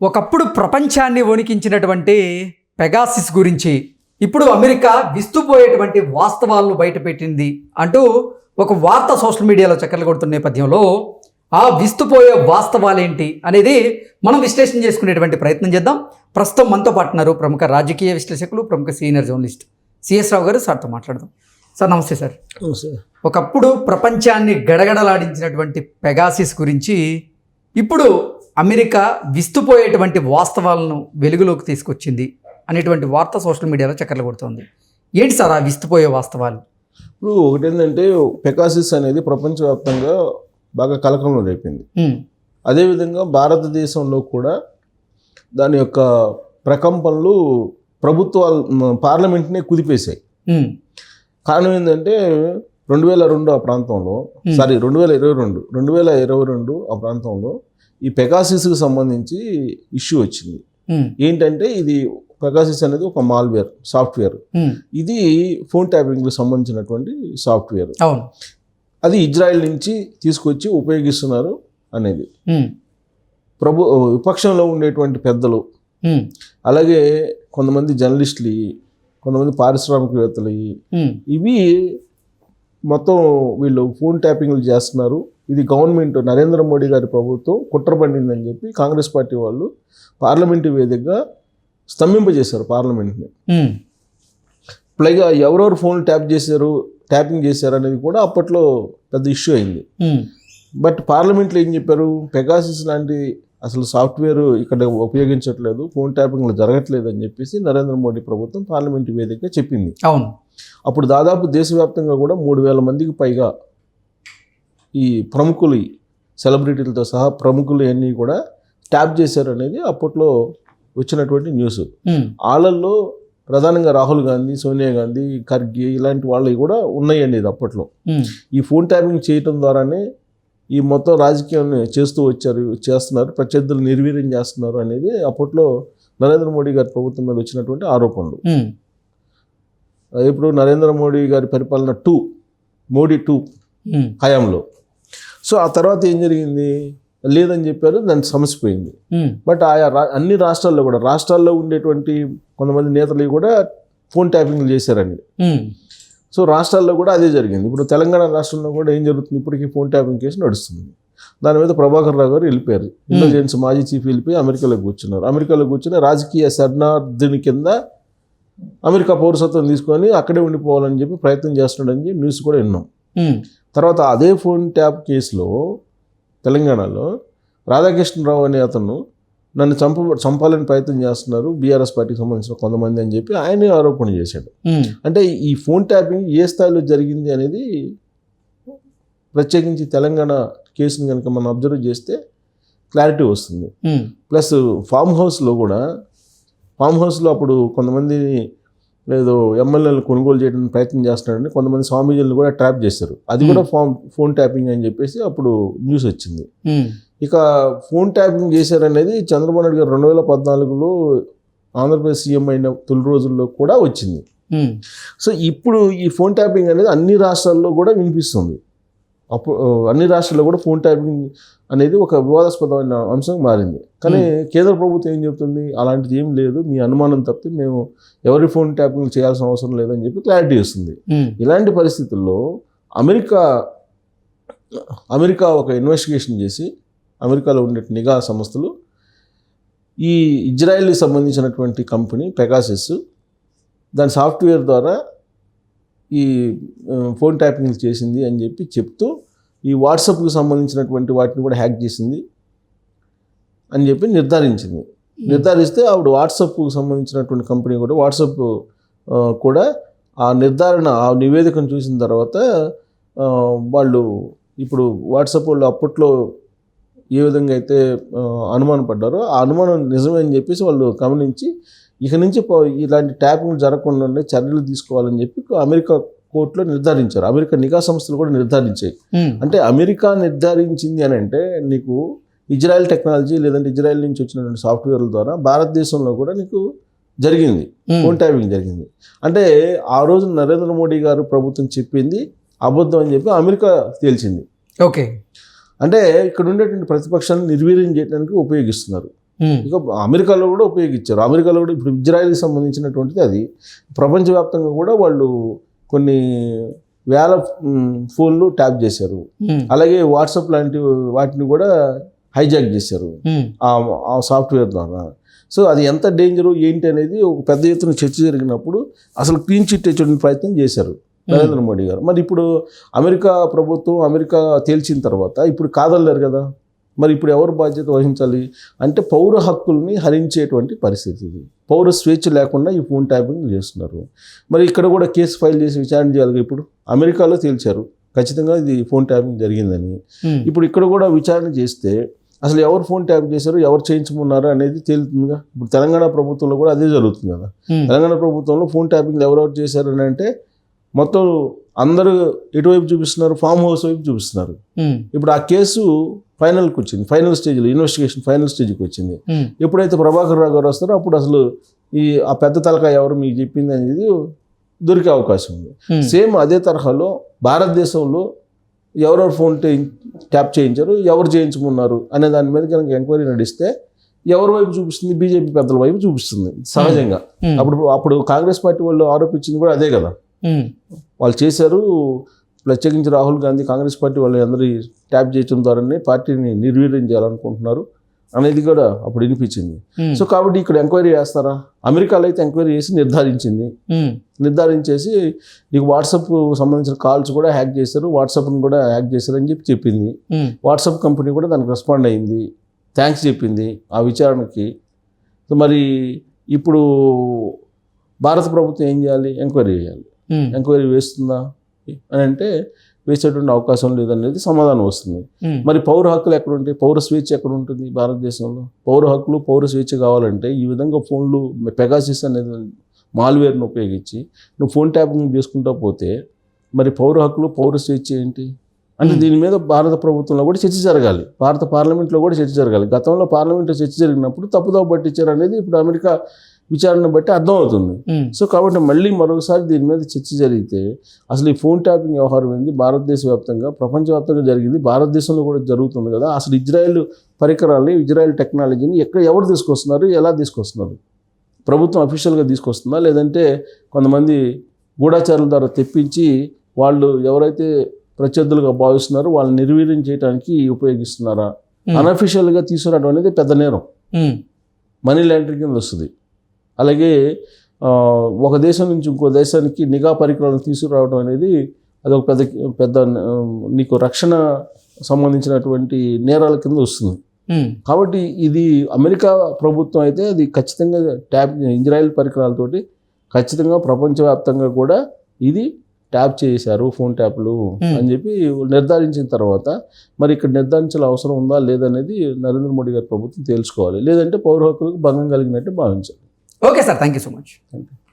ఒకప్పుడు ప్రపంచాన్ని వణికించినటువంటి పెగాసిస్ గురించి ఇప్పుడు అమెరికా విస్తుపోయేటువంటి వాస్తవాలను బయటపెట్టింది అంటూ ఒక వార్త సోషల్ మీడియాలో చక్కర్లు కొడుతున్న నేపథ్యంలో ఆ విస్తుపోయే వాస్తవాలేంటి అనేది మనం విశ్లేషణ చేసుకునేటువంటి ప్రయత్నం చేద్దాం. ప్రస్తుతం మనతో పాటు ఉన్నారు ప్రముఖ రాజకీయ విశ్లేషకులు, ప్రముఖ సీనియర్ జర్నలిస్ట్ సిఎస్ రావు గారు. సార్తో మాట్లాడదాం. సార్ నమస్తే సార్. ఒకప్పుడు ప్రపంచాన్ని గడగడలాడించినటువంటి పెగాసిస్ గురించి ఇప్పుడు అమెరికా విస్తుపోయేటువంటి వాస్తవాలను వెలుగులోకి తీసుకొచ్చింది అనేటువంటి వార్త సోషల్ మీడియాలో చక్కర్లు కొడుతోంది. ఏంటి సార్ ఆ విస్తుపోయే వాస్తవాలు? ఇప్పుడు ఒకటేంటంటే పెగాసిస్ అనేది ప్రపంచవ్యాప్తంగా బాగా కలకంలో రేపింది. అదేవిధంగా భారతదేశంలో కూడా దాని యొక్క ప్రకంపనలు ప్రభుత్వాలు పార్లమెంట్నే కుదిపేశాయి. కారణం ఏంటంటే 2022 ఆ ప్రాంతంలో 2022 ఆ ప్రాంతంలో ఈ పెగాసిస్కి సంబంధించి ఇష్యూ వచ్చింది. ఏంటంటే ఇది పెగాసిస్ అనేది ఒక మాల్వేర్ సాఫ్ట్వేర్. ఇది ఫోన్ ట్యాపింగ్కి సంబంధించినటువంటి సాఫ్ట్వేర్. అది ఇజ్రాయెల్ నుంచి తీసుకొచ్చి ఉపయోగిస్తున్నారు అనేది విపక్షంలో ఉండేటువంటి పెద్దలు, అలాగే కొంతమంది జర్నలిస్టులు, కొంతమంది పారిశ్రామికవేత్తలు, ఇవి మొత్తం వీళ్ళు ఫోన్ ట్యాపింగ్లు చేస్తున్నారు. ఇది గవర్నమెంట్ నరేంద్ర మోడీ గారి ప్రభుత్వం కుట్ర పండిందని చెప్పి కాంగ్రెస్ పార్టీ వాళ్ళు పార్లమెంటు వేదికగా స్తంభింపజేశారు పార్లమెంట్ని. పైగా ఎవరెవరు ఫోన్ ట్యాపింగ్ చేశారు అనేది కూడా అప్పట్లో పెద్ద ఇష్యూ అయింది. బట్ పార్లమెంట్లో ఏం చెప్పారు, పెగాసిస్ లాంటి అసలు సాఫ్ట్వేర్ ఇక్కడ ఉపయోగించట్లేదు, ఫోన్ ట్యాపింగ్లు జరగట్లేదు అని చెప్పేసి నరేంద్ర మోడీ ప్రభుత్వం పార్లమెంటు వేదికగా చెప్పింది. అవును. అప్పుడు దాదాపు దేశవ్యాప్తంగా కూడా 3,000 మందికి పైగా ఈ ప్రముఖులు, సెలబ్రిటీలతో సహా ప్రముఖులు అన్నీ కూడా ట్యాప్ చేశారు అనేది అప్పట్లో వచ్చినటువంటి న్యూస్. వాళ్ళల్లో ప్రధానంగా రాహుల్ గాంధీ, సోనియా గాంధీ, ఖర్గే ఇలాంటి వాళ్ళవి కూడా ఉన్నాయండి. ఇది అప్పట్లో ఈ ఫోన్ ట్యాపింగ్ చేయటం ద్వారానే ఈ మొత్తం రాజకీయాన్ని చేస్తున్నారు, ప్రత్యర్థులు నిర్వీర్యం చేస్తున్నారు అనేది అప్పట్లో నరేంద్ర మోడీ గారి ప్రభుత్వం మీద వచ్చినటువంటి ఆరోపణలు. ఇప్పుడు నరేంద్ర మోడీ గారి పరిపాలన మోడీ 2 హయాంలో. సో ఆ తర్వాత ఏం జరిగింది, లేదని చెప్పారు, దాన్ని సమసిపోయింది. బట్ ఆయా అన్ని రాష్ట్రాల్లో ఉండేటువంటి కొంతమంది నేతలు కూడా ఫోన్ ట్యాపింగ్లు చేశారండి. సో రాష్ట్రాల్లో కూడా అదే జరిగింది. ఇప్పుడు తెలంగాణ రాష్ట్రంలో కూడా ఏం జరుగుతుంది, ఇప్పటికీ ఫోన్ ట్యాపింగ్ కేసు నడుస్తుంది. దాని మీద ప్రభాకర్ రావు గారు వెళ్ళిపోయారు. ఇంటెలిజెన్స్ మాజీ చీఫ్ వెళ్ళిపోయి అమెరికాలో కూర్చుని రాజకీయ శరణార్థుని కింద అమెరికా పౌరసత్వం తీసుకొని అక్కడే ఉండిపోవాలని చెప్పి ప్రయత్నం చేస్తున్నాడని చెప్పి న్యూస్ కూడా విన్నాం. తర్వాత అదే ఫోన్ ట్యాప్ కేసులో తెలంగాణలో రాధాకృష్ణరావు అనే అతను నన్ను చంపాలని ప్రయత్నం చేస్తున్నారు బీఆర్ఎస్ పార్టీకి సంబంధించిన కొంతమంది అని చెప్పి ఆయనే ఆరోపణ చేశాడు. అంటే ఈ ఫోన్ ట్యాపింగ్ ఏ స్థాయిలో జరిగింది అనేది ప్రత్యేకించి తెలంగాణ కేసుని కనుక మనం అబ్జర్వ్ చేస్తే క్లారిటీ వస్తుంది. ప్లస్ ఫామ్ హౌస్లో అప్పుడు కొంతమంది ఏదో ఎమ్మెల్యేలు కొనుగోలు చేయడానికి ప్రయత్నం చేస్తున్నాడని కొంతమంది స్వామీజీలను కూడా ట్రాప్ చేశారు. అది కూడా ఫోన్ ట్యాపింగ్ అని చెప్పేసి అప్పుడు న్యూస్ వచ్చింది. ఇక ఫోన్ ట్యాపింగ్ చేశారనేది చంద్రబాబు నాయుడు గారు 2014లో ఆంధ్రప్రదేశ్ సీఎం అయిన తొలి రోజుల్లో కూడా వచ్చింది. సో ఇప్పుడు ఈ ఫోన్ ట్యాపింగ్ అనేది అన్ని రాష్ట్రాల్లో కూడా వినిపిస్తుంది. అప్పుడు అన్ని రాష్ట్రాల్లో కూడా ఫోన్ ట్యాపింగ్ అనేది ఒక వివాదాస్పదమైన అంశం మారింది. కానీ కేంద్ర ప్రభుత్వం ఏం చెప్తుంది, అలాంటిది ఏం లేదు, మీ అనుమానం తప్పి మేము ఎవరి ఫోన్ ట్యాపింగ్ చేయాల్సిన అవసరం లేదని చెప్పి క్లారిటీ ఇస్తుంది. ఇలాంటి పరిస్థితుల్లో అమెరికా ఒక ఇన్వెస్టిగేషన్ చేసి అమెరికాలో ఉండే నిఘా సంస్థలు ఈ ఇజ్రాయెల్కి సంబంధించినటువంటి కంపెనీ పెగాసిస్ దాని సాఫ్ట్వేర్ ద్వారా ఈ ఫోన్ ట్యాపింగ్ చేసింది అని చెప్పి చెప్తూ ఈ వాట్సాప్కి సంబంధించినటువంటి వాటిని కూడా హ్యాక్ చేసింది అని చెప్పి నిర్ధారిస్తే ఆవిడ వాట్సాప్కి సంబంధించినటువంటి కంపెనీ కూడా వాట్సాప్ కూడా ఆ నివేదికను చూసిన తర్వాత వాళ్ళు ఇప్పుడు వాట్సాప్ వాళ్ళు అప్పట్లో ఏ విధంగా అయితే అనుమానం పడ్డారో ఆ అనుమానం నిజమే అని చెప్పేసి వాళ్ళు గమనించి ఇక నుంచి ఇలాంటి ట్యాపింగ్ జరగకుండా చర్యలు తీసుకోవాలని చెప్పి అమెరికా కోర్టులో నిర్ధారించారు. అమెరికా నిఘా సంస్థలు కూడా నిర్ధారించాయి. అంటే అమెరికా నిర్ధారించింది అని అంటే నీకు ఇజ్రాయెల్ టెక్నాలజీ లేదంటే ఇజ్రాయెల్ నుంచి వచ్చినటువంటి సాఫ్ట్వేర్ల ద్వారా భారతదేశంలో కూడా నీకు జరిగింది, ఫోన్ ట్యాపింగ్ జరిగింది. అంటే ఆ రోజు నరేంద్ర మోడీ గారు ప్రభుత్వం చెప్పింది అబద్ధం అని చెప్పి అమెరికా తేల్చింది. ఓకే. అంటే ఇక్కడ ఉండేటువంటి ప్రతిపక్షాలను నిర్వీర్యం చేయడానికి ఉపయోగిస్తున్నారు. ఇక అమెరికాలో కూడా ఉపయోగించారు. అమెరికాలో కూడా ఇప్పుడు ఇజ్రాయెల్కి సంబంధించినటువంటిది అది ప్రపంచవ్యాప్తంగా కూడా వాళ్ళు కొన్ని వేల ఫోన్లు ట్యాప్ చేశారు. అలాగే వాట్సాప్ లాంటి వాటిని కూడా హైజాక్ చేశారు ఆ సాఫ్ట్వేర్ ద్వారా. సో అది ఎంత డేంజరు ఏంటి అనేది ఒక పెద్ద ఎత్తున చర్చ జరిగినప్పుడు అసలు క్లీన్ చిట్ తెచ్చే ప్రయత్నం చేశారు నరేంద్ర మోడీ గారు. మరి ఇప్పుడు అమెరికా ప్రభుత్వం అమెరికా తేల్చిన తర్వాత ఇప్పుడు కాదనలేరు కదా. మరి ఇప్పుడు ఎవరు బాధ్యత వహించాలి అంటే పౌర హక్కుల్ని హరించేటువంటి పరిస్థితి ఇది. పౌర స్వేచ్ఛ లేకుండా ఈ ఫోన్ ట్యాపింగ్ చేస్తున్నారు. మరి ఇక్కడ కూడా కేసు ఫైల్ చేసి విచారణ చేయాలి. ఇప్పుడు అమెరికాలో తేల్చారు ఖచ్చితంగా ఇది ఫోన్ ట్యాపింగ్ జరిగిందని. ఇప్పుడు ఇక్కడ కూడా విచారణ చేస్తే అసలు ఎవరు ఫోన్ ట్యాప్ చేశారు, ఎవరు చేయించుకున్నారు అనేది తేలుతుందిగా. ఇప్పుడు తెలంగాణ ప్రభుత్వంలో కూడా అదే జరుగుతుంది కదా. తెలంగాణ ప్రభుత్వంలో ఫోన్ ట్యాపింగ్ ఎవరెవరు చేశారు అని అంటే మొత్తం అందరూ ఎటువైపు చూపిస్తున్నారు, ఫామ్ హౌస్ వైపు చూపిస్తున్నారు. ఇప్పుడు ఆ కేసు ఫైనల్కి వచ్చింది, ఫైనల్ స్టేజ్లో ఇన్వెస్టిగేషన్ ఫైనల్ స్టేజ్కి వచ్చింది. ఎప్పుడైతే ప్రభాకర్ రావు గారు వస్తారో అప్పుడు అసలు ఆ పెద్ద తలకాయ ఎవరు మీకు చెప్పింది అనేది దొరికే అవకాశం ఉంది. సేమ్ అదే తరహాలో భారతదేశంలో ఎవరెవరు ఫోన్ ట్యాప్ చేయించారు, ఎవరు చేయించుకున్నారు అనే దాని మీద కనుక ఎంక్వైరీ నడిస్తే ఎవరి వైపు చూపిస్తుంది, బీజేపీ పెద్దల వైపు చూపిస్తుంది సహజంగా. అప్పుడు కాంగ్రెస్ పార్టీ వాళ్ళు ఆరోపించింది కూడా అదే కదా. వాళ్ళు చేశారు, ప్రత్యేకించి రాహుల్ గాంధీ కాంగ్రెస్ పార్టీ వాళ్ళు అందరూ ట్యాప్ చేయడం ద్వారానే పార్టీని నిర్వీర్యం చేయాలనుకుంటున్నారు అనేది కూడా అప్పుడు వినిపించింది. సో కాబట్టి ఇక్కడ ఎంక్వైరీ చేస్తారా? అమెరికాలో అయితే ఎంక్వైరీ చేసి నిర్ధారించేసి నీకు వాట్సాప్ సంబంధించిన కాల్స్ కూడా హ్యాక్ చేశారు, వాట్సాప్ని కూడా హ్యాక్ చేశారు అని చెప్పింది. వాట్సాప్ కంపెనీ కూడా దానికి రెస్పాండ్ అయింది, థ్యాంక్స్ చెప్పింది ఆ విచారణకి. సో మరి ఇప్పుడు భారత ప్రభుత్వం ఏం చేయాలి? ఎంక్వైరీ చేయాలి. ఎంక్వైరీ వేస్తుందా అని అంటే వేసేటువంటి అవకాశం లేదనేది సమాధానం వస్తుంది. మరి పౌర హక్కులు ఎక్కడ ఉంటాయి, పౌర స్వేచ్ఛ ఎక్కడ ఉంటుంది భారతదేశంలో? పౌర హక్కులు పౌర స్వేచ్ఛ కావాలంటే ఈ విధంగా ఫోన్లు పెగాసిస్ అనేది మాల్వేర్ను ఉపయోగించి నువ్వు ఫోన్ ట్యాపింగ్ చేసుకుంటా పోతే మరి పౌర హక్కులు పౌర స్వేచ్ఛ ఏంటి అంటే దీని మీద భారత ప్రభుత్వంలో కూడా చర్చ జరగాలి, భారత పార్లమెంట్లో కూడా చర్చ జరగాలి. గతంలో పార్లమెంట్లో చర్చ జరిగినప్పుడు తప్పుదోవ పట్టించారు అనేది ఇప్పుడు అమెరికా విచారణ బట్టి అర్థమవుతుంది. సో కాబట్టి మళ్ళీ మరొకసారి దీని మీద చర్చ జరిగితే అసలు ఈ ఫోన్ ట్యాపింగ్ వ్యవహారం ఏంది భారతదేశ వ్యాప్తంగా ప్రపంచవ్యాప్తంగా జరిగింది, భారతదేశంలో కూడా జరుగుతుంది కదా. అసలు ఇజ్రాయెల్ పరికరాలని, ఇజ్రాయెల్ టెక్నాలజీని ఎవరు తీసుకొస్తున్నారు, ఎలా తీసుకొస్తున్నారు? ప్రభుత్వం అఫీషియల్గా తీసుకొస్తుందా లేదంటే కొంతమంది గూఢచారుల ద్వారా తెప్పించి వాళ్ళు ఎవరైతే ప్రత్యర్థులుగా భావిస్తున్నారో వాళ్ళని నిర్వీర్యం చేయడానికి ఉపయోగిస్తున్నారా? అన్అఫీషియల్గా తీసుకురావడం అనేది పెద్ద నేరం, మనీ లాండరింగ్ కింద వస్తుంది. అలాగే ఒక దేశం నుంచి ఇంకో దేశానికి నిఘా పరికరాలను తీసుకురావడం అనేది అదొక పెద్ద నీకు రక్షణ సంబంధించినటువంటి నేరాల కింద వస్తుంది. కాబట్టి ఇది అమెరికా ప్రభుత్వం అయితే అది ఖచ్చితంగా ఇజ్రాయెల్ పరికరాలతోటి ఖచ్చితంగా ప్రపంచవ్యాప్తంగా కూడా ఇది ట్యాప్ చేశారు ఫోన్ ట్యాప్లు అని చెప్పి నిర్ధారించిన తర్వాత మరి ఇక్కడ నిర్ధారించాల్సిన అవసరం ఉందా లేదనేది నరేంద్ర మోడీ గారి ప్రభుత్వం తేల్చుకోవాలి. లేదంటే పౌర హక్కులకు భంగం కలిగినట్టు భావించాలి. Okay sir, thank you so much. Thank you.